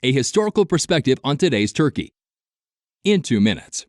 a historical perspective on today's Turkey. In 2 minutes.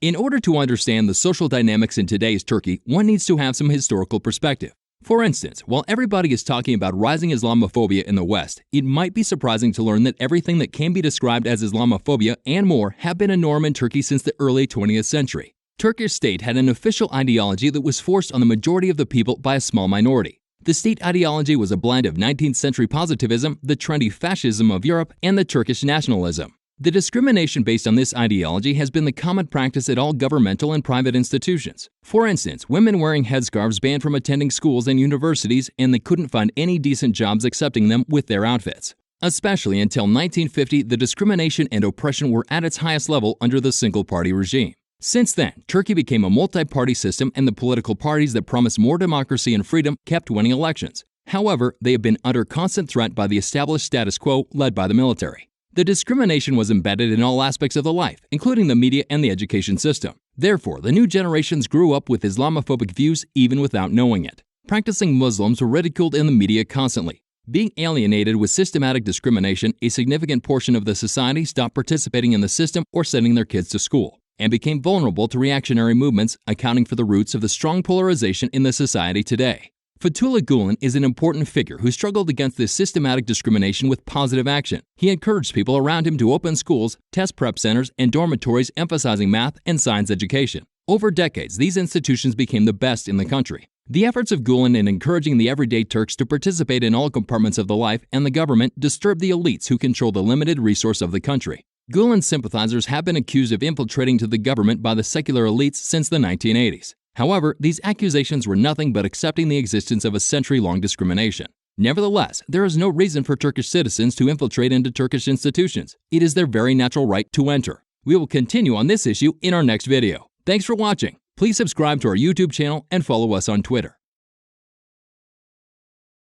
In order to understand the social dynamics in today's Turkey, one needs to have some historical perspective. For instance, while everybody is talking about rising Islamophobia in the West, it might be surprising to learn that everything that can be described as Islamophobia and more have been a norm in Turkey since the early 20th century. Turkish state had an official ideology that was forced on the majority of the people by a small minority. The state ideology was a blend of 19th century positivism, the trendy fascism of Europe, and the Turkish nationalism. The discrimination based on this ideology has been the common practice at all governmental and private institutions. For instance, women wearing headscarves banned from attending schools and universities, and they couldn't find any decent jobs accepting them with their outfits. Especially until 1950, the discrimination and oppression were at its highest level under the single-party regime. Since then, Turkey became a multi-party system, and the political parties that promised more democracy and freedom kept winning elections. However, they have been under constant threat by the established status quo led by the military. The discrimination was embedded in all aspects of the life, including the media and the education system. Therefore, the new generations grew up with Islamophobic views even without knowing it. Practicing Muslims were ridiculed in the media constantly. Being alienated with systematic discrimination, a significant portion of the society stopped participating in the system or sending their kids to school, and became vulnerable to reactionary movements, accounting for the roots of the strong polarization in the society today. Fethullah Gulen is an important figure who struggled against this systematic discrimination with positive action. He encouraged people around him to open schools, test prep centers, and dormitories emphasizing math and science education. Over decades, these institutions became the best in the country. The efforts of Gulen in encouraging the everyday Turks to participate in all compartments of the life and the government disturbed the elites who control the limited resource of the country. Gulen's sympathizers have been accused of infiltrating to the government by the secular elites since the 1980s. However, these accusations were nothing but accepting the existence of a century-long discrimination. Nevertheless, there is no reason for Turkish citizens to infiltrate into Turkish institutions. It is their very natural right to enter. We will continue on this issue in our next video. Thanks for watching. Please subscribe to our YouTube channel and follow us on Twitter.